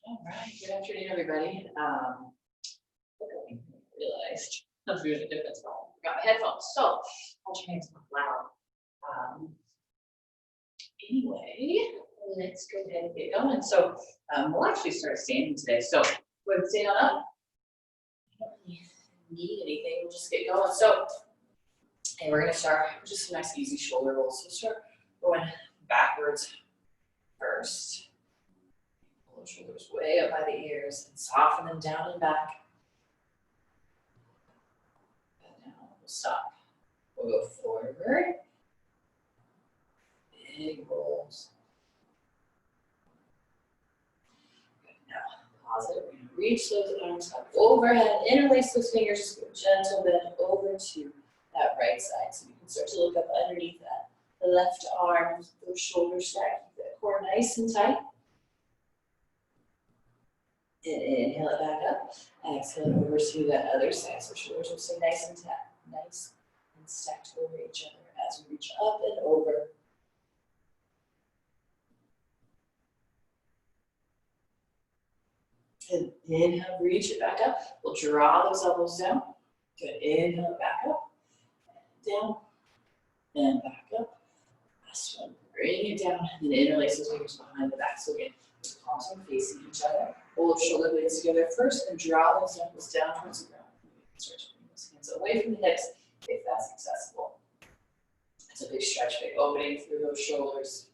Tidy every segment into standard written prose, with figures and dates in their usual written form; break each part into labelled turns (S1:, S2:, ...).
S1: All right, good afternoon, everybody. Look, I realized I was doing a different phone. Got my headphones, so I'll try and talk loud. Anyway, let's go ahead and get going. So we'll actually start standing today. So go ahead and stand on up. I don't really need anything. We'll just get going. So, and we're gonna start with just some nice, easy shoulder rolls. So start going backwards first. Pull the shoulders way up by the ears and soften them down and back. And now we'll stop. We'll go forward. Big rolls. Good. Now pause it. We're going to reach those arms up overhead, interlace those fingers, just go gentle bend over to that right side. So you can start to look up underneath that. The left arm, those shoulders stacked, keep that core nice and tight. And inhale it back up. Exhale it over to that other side. So shoulders will stay nice and tight, nice and stacked over each other as we reach up and over. And inhale, reach it back up. We'll draw those elbows down. Good. Inhale it back up. Down. And back up. Last one. Bring it down. And then interlace those fingers behind the back. So again, the palms are facing each other. Pull the shoulder blades together first and draw those elbows down towards the ground. Start to bring those hands away from the hips if that's accessible. It's a big stretch, big opening through those shoulders.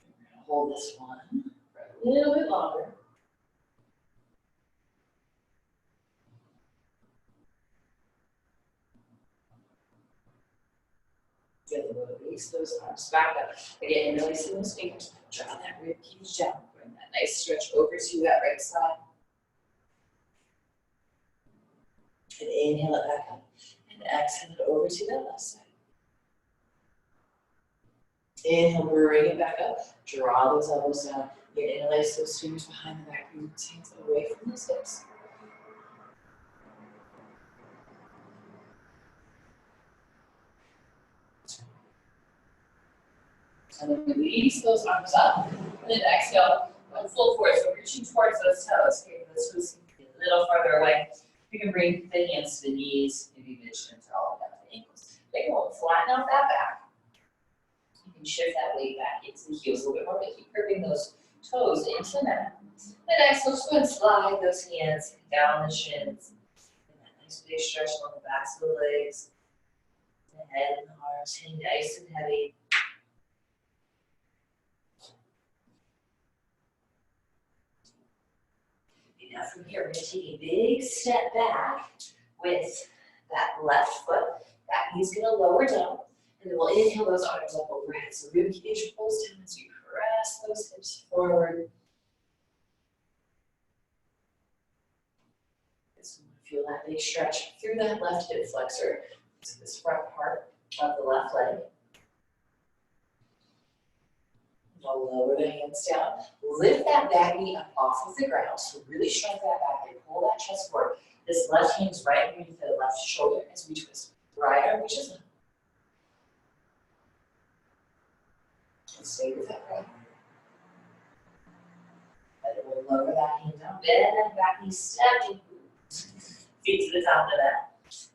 S1: We're going to hold this one for a little bit longer. Good. Release those arms back up. Again, releasing those fingers. Draw that rib cage down. Bring that nice stretch over to that right side. And inhale it back up. And exhale it over to that left side. Inhale, bring it back up. Draw those elbows down. Again, interlace those fingers behind the back. Bring the hands away from those hips. And then release those arms up. And then exhale, go full force. So reaching towards those toes. Okay, those toes can be a little farther away. You can bring the hands to the knees, maybe mid shins all the way down to the ankles. They can flatten out that back. You can shift that weight back into the heels a little bit more, but keep curving those toes into the mat. And exhale, just go and slide those hands down the shins. And that nice big stretch along the backs of the legs. The head and the arms hang nice and heavy. Now from here, we're going to take a big step back with that left foot. That knee's going to lower down, and then we'll inhale those arms up overhead. So rib cage pulls down as you press those hips forward. Just feel that big stretch through that left hip flexor to this front part of the left leg. I'll lower the hands down. Lift that back knee up off of the ground. So really shrug that back and pull that chest forward. This left hand is right underneath the left shoulder as we twist. Right arm reaches up. And stay with that breath. And then we'll lower that hand down. Bend that back knee, step deep. Feet to the top of that.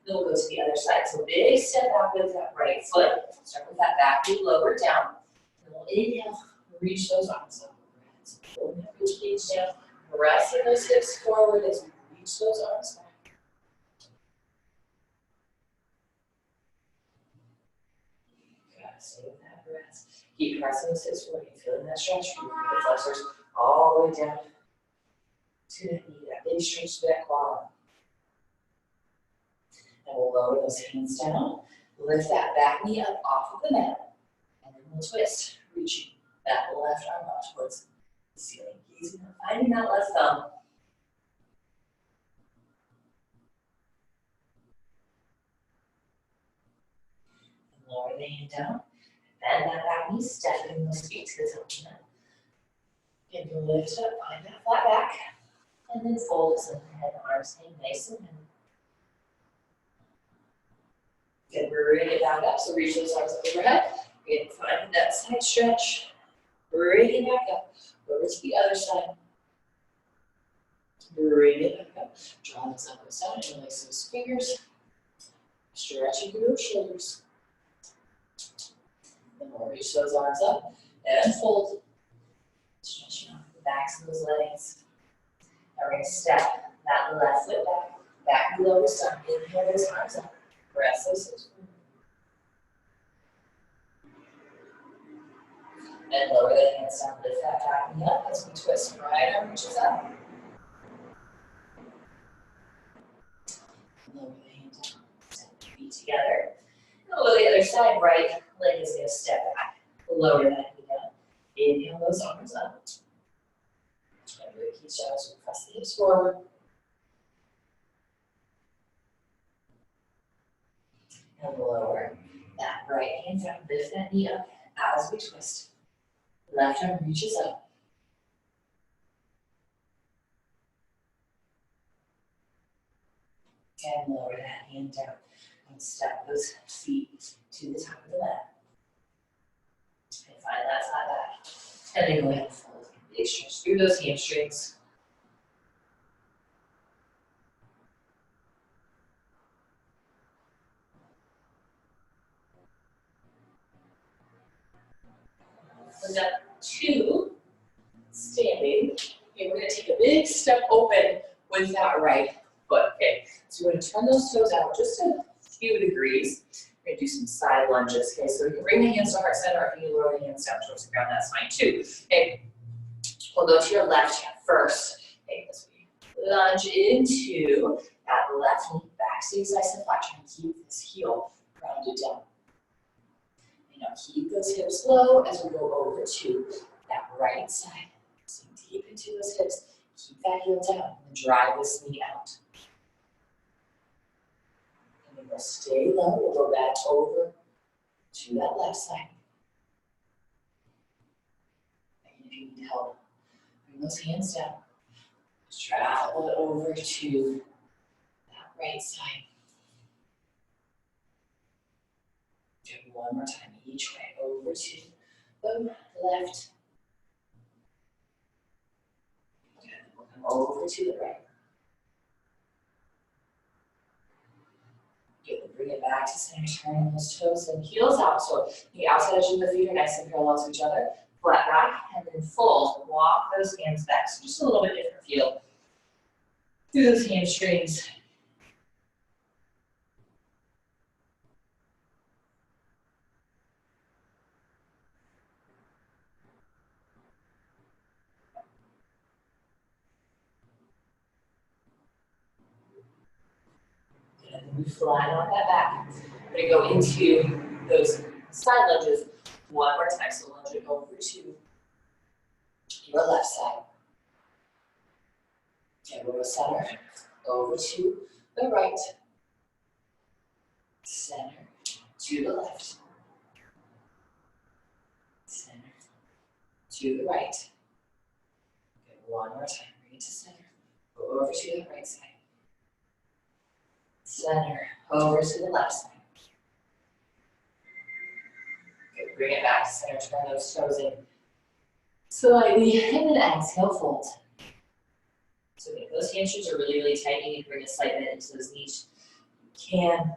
S1: Then we'll go to the other side. So big step back with that right foot. Start with that back knee, lower down. And we'll inhale. Reach those arms up overhead. So pull that rib cage down, pressing those hips forward as we reach those arms back. You gotta stay with that breath. Keep pressing those hips forward. You're feeling that stretch from the flexors all the way down to that knee, that big stretch to that quad. And we'll lower those hands down. Lift that back knee up off of the mat. And then we'll twist, reaching that left arm out towards the ceiling. Gazing and finding that left thumb. And lower the hand down. Bend that back knee, stepping those feet to the top of the mat. And you lift up, find that flat back. And then fold it so the head and arms hang nice and heavy. Good, bring it back up. So reach those arms overhead. Again, find that side stretch. Bring it back up. Over to the other side. Bring it back up. Draw those elbows down, interlace those fingers. Stretching through those shoulders. Then we'll reach those arms up and fold. Stretching out the backs of those legs. Now we're going to step that left foot back. Back below the stomach. Inhale those arms up. Press those hips. And lower the hands down. Lift that back knee up as we twist. Right arm reaches up. Lower the hands down. Step the feet together. Go to the other side. Right leg is going to step back. Lower that knee down. Inhale those arms up. And really keep shouting as we press the hips forward. And lower that right hand down. Lift that knee up as we twist. Left arm reaches up. And lower that hand down. And step those feet to the top of the mat. And find that flat back. And then go ahead and fold. Big stretch through those hamstrings. We've got 2 standing. Okay, we're going to take a big step open with that right foot. Okay, so we're going to turn those toes out just a few degrees. We're going to do some side lunges. Okay, so we can bring the hands to heart center, or if you lower the hands down towards the ground, that's fine too. Okay, we'll go to your left hand first. Okay, as we lunge into that left knee back, so nice and flat. Try and keep this heel grounded down. Now keep those hips low as we go over to that right side. Sink deep into those hips. Keep that heel down and drive this knee out. And then we'll stay low. We'll go back over to that left side. And if you need help, bring those hands down. Just travel it over to that right side. Do it one more time each way. Over to the left. And we'll come over to the right. Good. Bring it back to center. Turn those toes and heels out. So the outside edges of the feet are nice and parallel to each other. Flat back and then fold. Walk those hands back. So just a little bit different feel through those hamstrings. And then we flatten out that back. We're going to go into those side lunges one more time. So lunge it over to your left side. And we'll go center, over to the right. Center, to the left. Center, to the right. Good. One more time. Bring it to center. Go over to the right side. Center, over to the left side. Good. Bring it back to center. Turn those toes in slightly, and then exhale, fold. So if those hamstrings are really, really tight, you need to bring a slight bend into those knees. You can.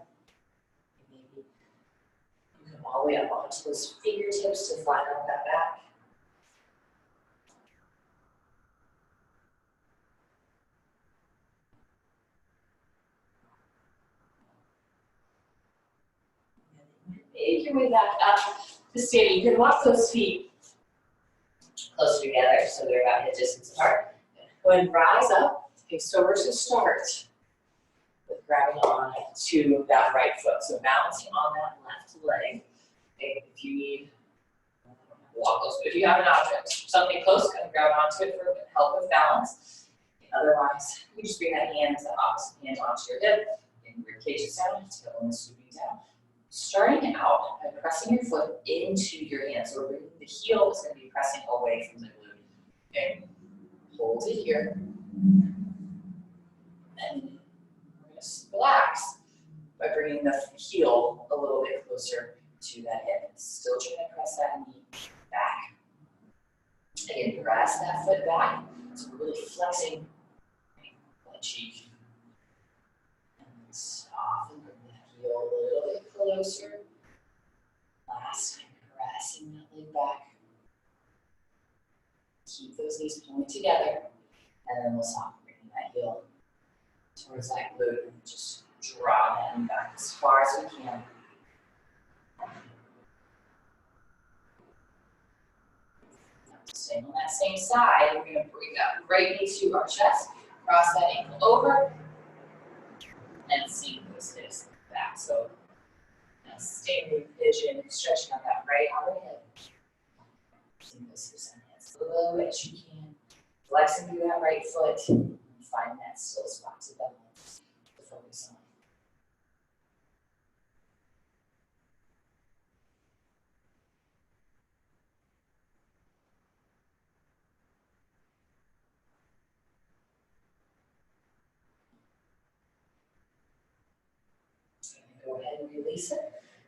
S1: Maybe you come all the way up onto those fingertips to flatten out that back. Make your way back up to standing. You can walk those feet closer together so they're about hip distance apart. Go ahead and rise up. Okay, so we're going to start with grabbing on to that right foot. So balancing on that left leg. Okay, if you need, walk close. But if you have an object, something close, kind of grab onto it for help with balance. Otherwise, you just bring that hand to the opposite hand onto your hip, and your cage is down, tailbone is swooping down. Starting out by pressing your foot into your hand. So the heel is going to be pressing away from the glute. Okay. Hold it here. And we're going to relax by bringing the heel a little bit closer to that hip. Still trying to press that knee back. Again, press that foot back. So we're really flexing cheek. And soften, bring that heel a little bit closer. Last time, pressing that leg back. Keep those knees pointed together. And then we'll soften, bringing that heel towards that glute. And just draw that knee back as far as we can. Staying on that same side, we're going to bring that right knee to our chest. Cross that ankle over. And sink those hips back. So, standing pigeon, stretching out that right outer hip. Sink those hips and hands a little bit as you can. Flexing through that right foot. And find that still spot to focus on. Go ahead and release it.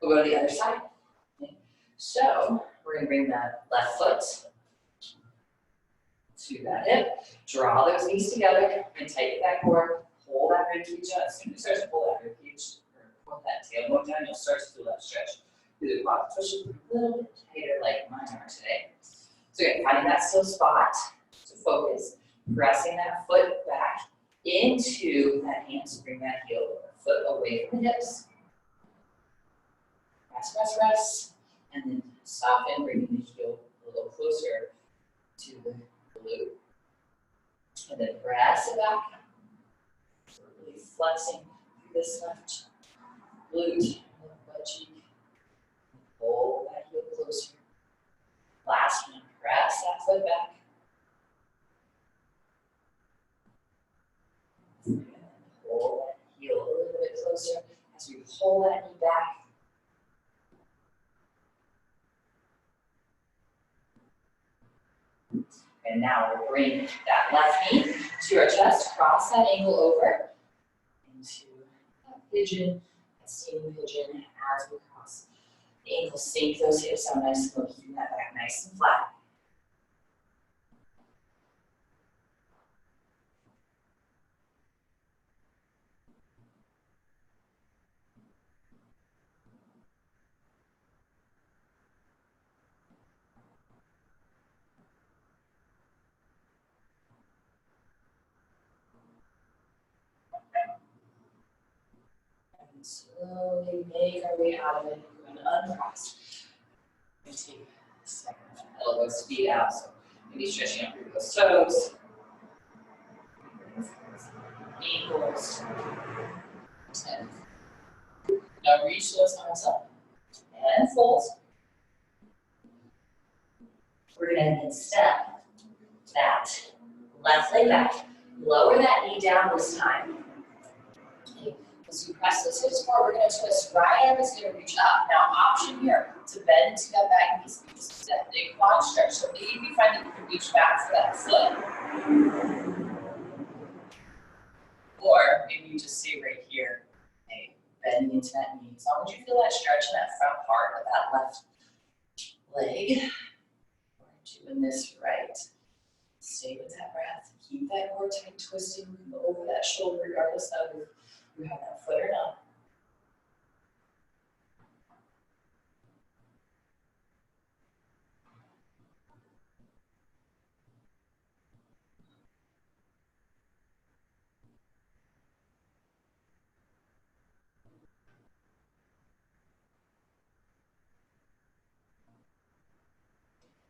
S1: We'll go to the other side. Okay. So we're going to bring that left foot to that hip. Draw those knees together and tighten that core. Hold that rib cage up. As soon as you start to pull that rib cage or pull that tailbone down, you'll start to feel that stretch through the quad. Push it a little bit tighter like mine are today. So again, finding that still spot to focus. Pressing that foot back into that hand. So bring that heel or foot away from the hips. Rest, rest, rest, and then soften, bringing the heel a little closer to the glute. And then press it back. So we're really flexing through this left glute, left butt cheek. Pull that heel closer. Last one, press that foot back. And pull that heel a little bit closer as we pull that knee back. And now we'll bring that left knee to our chest, cross that ankle over into that pigeon, that standing pigeon as we cross the ankle. Sink those hips down nice and low, keeping that back nice and flat. Slowly make our way out of it. We're going to uncross. And take a second. Elbows, feet out. So maybe stretching up through those toes. Ankles. And now reach those arms up. And fold. We're going to then step that left leg back. Lower that knee down this time. Okay. As you press those hips forward, we're going to twist. Right arm is going to reach up. Now, option here to bend to that back knee. So that big quad stretch. So maybe you find that you can reach back for that foot. Or maybe you just stay right here. Okay, bending into that knee. As long as you feel that stretch in that front part of that left leg. We're doing this right. Stay with that breath. Keep that core tight, twisting. We can go over that shoulder regardless of if you have that foot or not.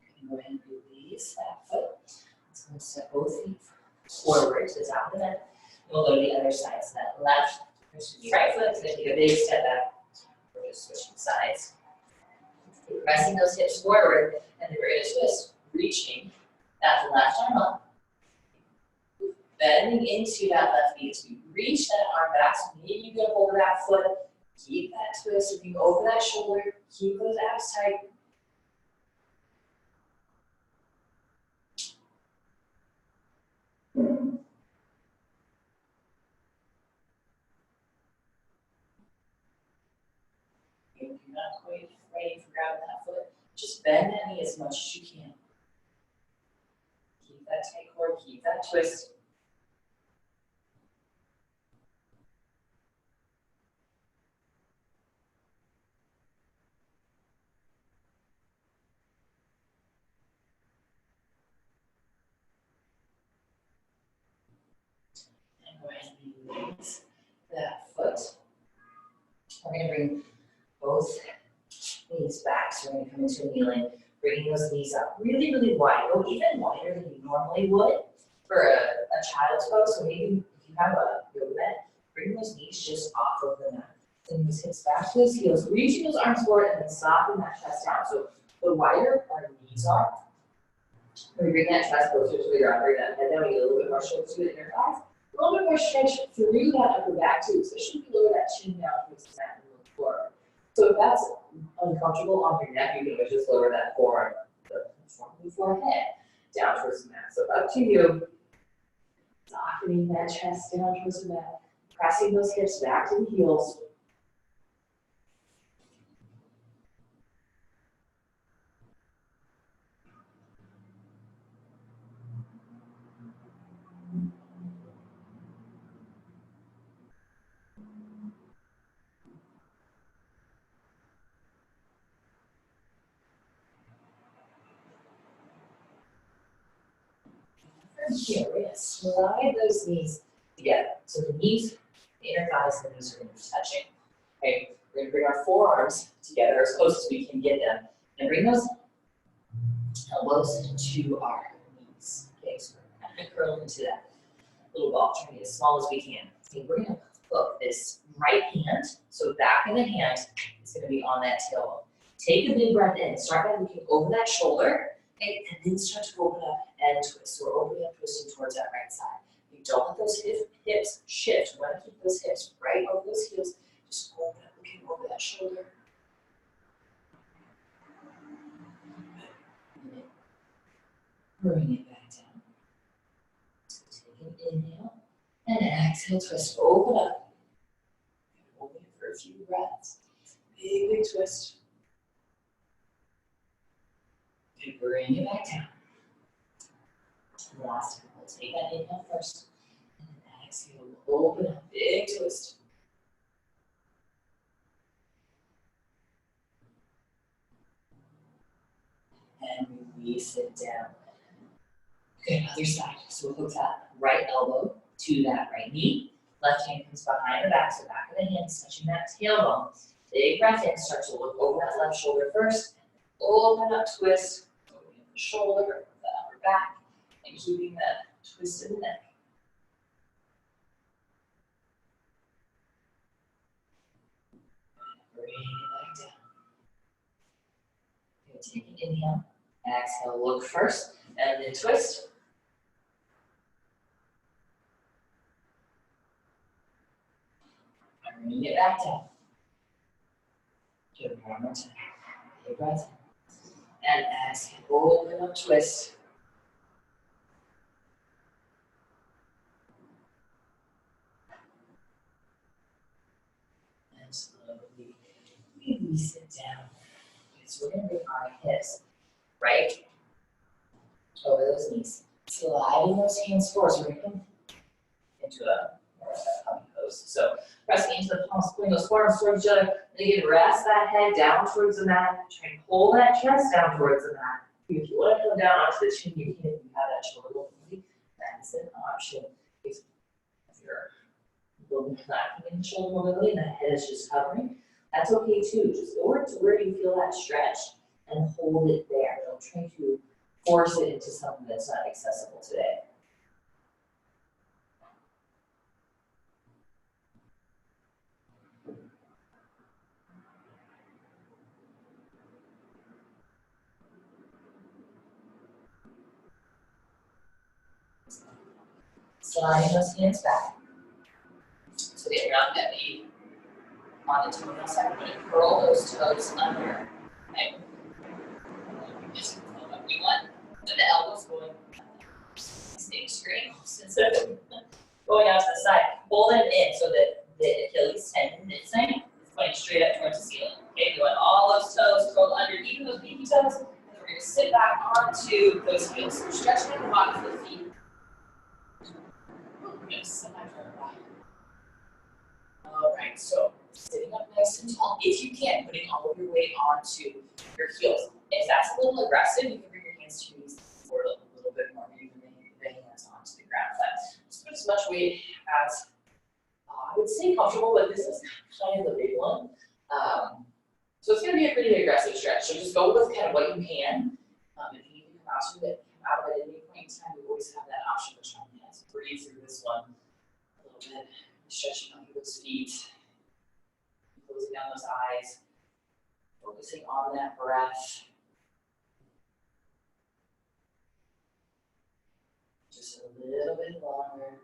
S1: You can go ahead and release that foot. So let's step both feet forward to the top of the mat. We'll go to the other side. So that left, right foot is going to take a big step back. We're just switching sides. Keep pressing those hips forward, and then we're going to twist, reaching that left arm up, bending into that left knee. So you reach that arm back, so maybe you get hold of that foot, keep that twist, looking over that shoulder, keep those abs tight. If you're not quite ready for grabbing that foot, just bend that knee as much as you can. Keep that tight core, keep that twist. We're gonna bring both knees back. So we're gonna come into kneeling, bringing those knees up really, really wide. Go even wider than you normally would for a child's pose. So maybe if you have a yoga mat, bring those knees just off of the mat. Send those hips back to those heels, reaching those arms forward and then soften that chest down. So the wider our knees are, when we bring that chest closer to the ground, bring that head down, we get a little bit more stretch to the inner thighs. A little bit more stretch through that upper back too, especially if you lower that chin down towards the mat and look forward. So if that's uncomfortable on your neck, you can always just lower that forearm, the forehead down towards the mat. So up to you, softening that chest down towards the mat, pressing those hips back to the heels. From here, we're going to slide those knees together. So the knees, the inner thighs, and the knees are going to be touching. Okay, we're going to bring our forearms together as close as we can get them, and bring those elbows to our knees. Okay, so we're going to curl into that little ball, trying to get as small as we can. Okay, we're going to hook this right hand, so back of the hand is going to be on that tailbone. Take a big breath in. Start by looking over that shoulder. Okay, and then start to open up and twist. So we're opening up, twisting towards that right side. You don't let those hips shift. You want to keep those hips right over those heels. Just open up, looking over that shoulder. Bring it back down. So take an inhale and exhale, twist. Open up. Open it for a few breaths. Big, big twist. And bring it back down. Last time, we'll take that inhale first. And then exhale, we'll open up, big twist. And release it down. Good, other side. So we'll hook that right elbow to that right knee. Left hand comes behind the back, so back of the hand is touching that tailbone. Big breath in, start to look over that left shoulder first. Open up, twist. Opening the shoulder, the upper back, and keeping that twist in the neck. Bring it back down. Good, take an inhale. Exhale, look first, and then twist. And bring it back down. Good, one more time. Big breath. And exhale, open up, twist. And slowly release it down. Okay, so we're going to bring our hips right over those knees. Sliding those hands forward. So we're going to come into a more of a puppy pose. So pressing into the palms, pulling those forearms towards each other. Then you can rest that head down towards the mat. Try and pull that chest down towards the mat. If you want to come down onto the chin, you can. If you have that shoulder mobility, that's an option. If you're lacking in shoulder mobility and the head is just covering, that's okay too. Just go to where you feel that stretch and hold it there. Don't try to force it into something that's not accessible today. Sliding those hands back so that you're not going to be on the toenail side. We're going to curl those toes under. Okay. We want the elbows going, staying straight instead of going out to the side. Pull them in so that the Achilles tendon inside is pointing straight up towards the ceiling. Okay, we want all those toes curled under, even those pinky toes, and then we're going to sit back onto those heels. So stretching at the bottom of the feet. All right, so sitting up nice and tall, if you can, putting all of your weight onto your heels. If that's a little aggressive, you can bring your hands to your knees forward a little bit more, maybe bring the hands onto the ground. But just put as much weight as I would say comfortable, but this is kind of the big one. So it's gonna be a pretty aggressive stretch, so just go with kind of what you can. If you need to come out of it at any point in time, you always have that option to try and breathe through this one a little bit, stretching out those feet, closing down those eyes, focusing on that breath. Just a little bit longer.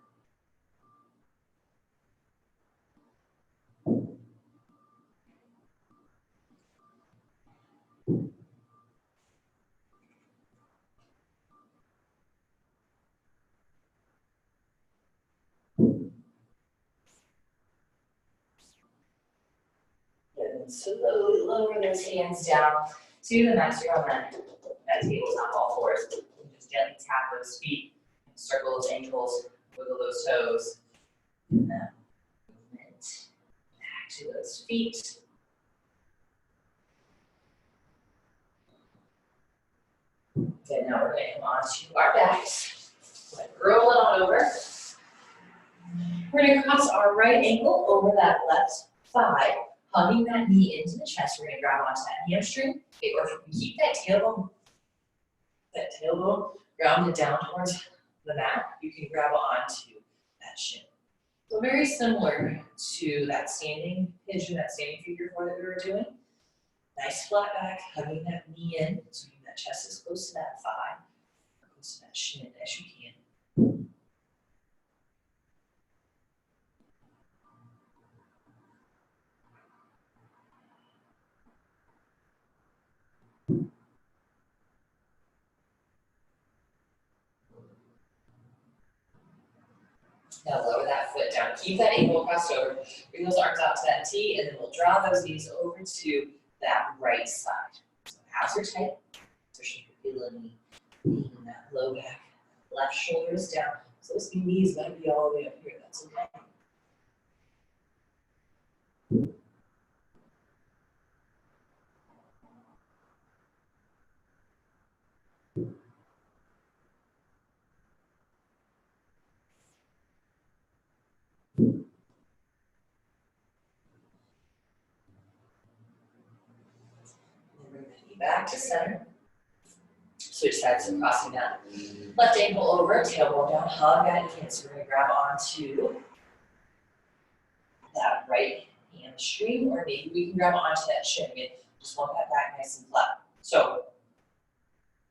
S1: And then slowly lower those hands down to the mat. So you're on that table's not all fours. You just gently tap those feet, circle those ankles, wiggle those toes. And then movement back to those feet. Okay, now we're going to come onto our backs. Roll it on over. We're going to cross our right ankle over that left thigh, hugging that knee into the chest. We're going to grab onto that hamstring. Okay, or if you keep that tailbone grounded down towards the mat, you can grab onto that shin. So very similar to that standing pigeon, that standing figure four that we were doing. Nice flat back, hugging that knee in, so that chest is close to that thigh, or close to that shin as you can. Now lower that foot down. Keep that ankle crossed over. Bring those arms out to that T, and then we'll draw those knees over to that right side. So abs are tight. Especially if you're feeling in that low back. Left shoulder is down. So those knees might be all the way up here. That's okay. Bring the knee back to center. Switch sides and crossing that left ankle over, tailbone down, hug that knee in. So we're going to grab onto that right hamstring, or maybe we can grab onto that shin. Again, just want that back nice and flat. So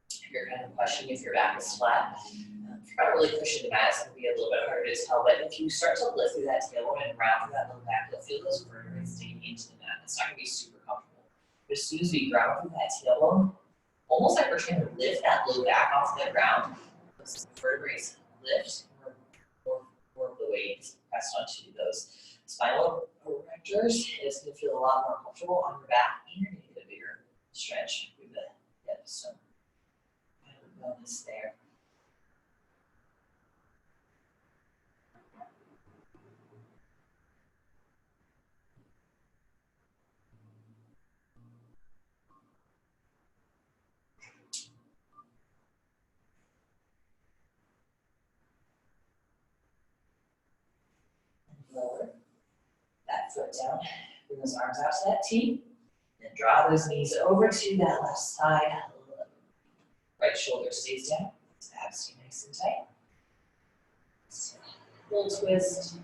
S1: if you're kind of questioning if your back is flat, if you're not really pushing the mat, it's going to be a little bit harder to tell. But if you start to lift through that tailbone and round through that low back, you'll feel those vertebrae digging into the mat. It's not going to be super comfortable. But as soon as we ground through that tailbone, almost like we're trying to lift that low back off the ground, those vertebrae lift, more of the weight pressed onto those spinal erectors. It's going to feel a lot more comfortable on your back, and you're going to get a bigger stretch through the hips. So, bonus there. Lower that foot down. Bring those arms out to that T. And draw those knees over to that left side. Right shoulder stays down. Abs stay nice and tight. Full twist.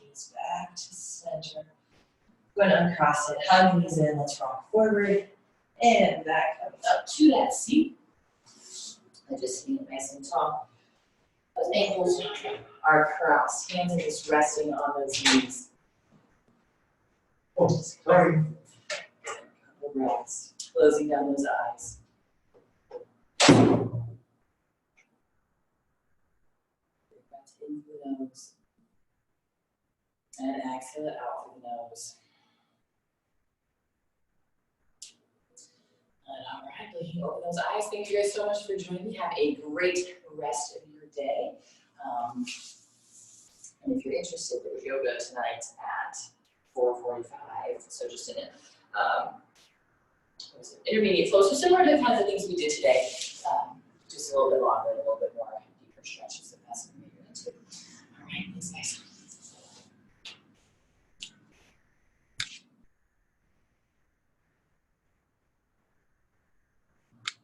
S1: Knees back to center. Go ahead and uncross it. Hug knees in. Let's rock forward. And back up to that seat. I just stand nice and tall. Those ankles are crossed. Hands are just resting on those knees. Just couple breaths. Closing down those eyes. Big breath in through the nose. And exhale it out through the nose. All right, blinking open those eyes. Thank you guys so much for joining me. Have a great rest of your day. And if you're interested, there's yoga tonight at 4:45. So just in intermediate flow. So similar to the kinds of things we did today, just a little bit longer.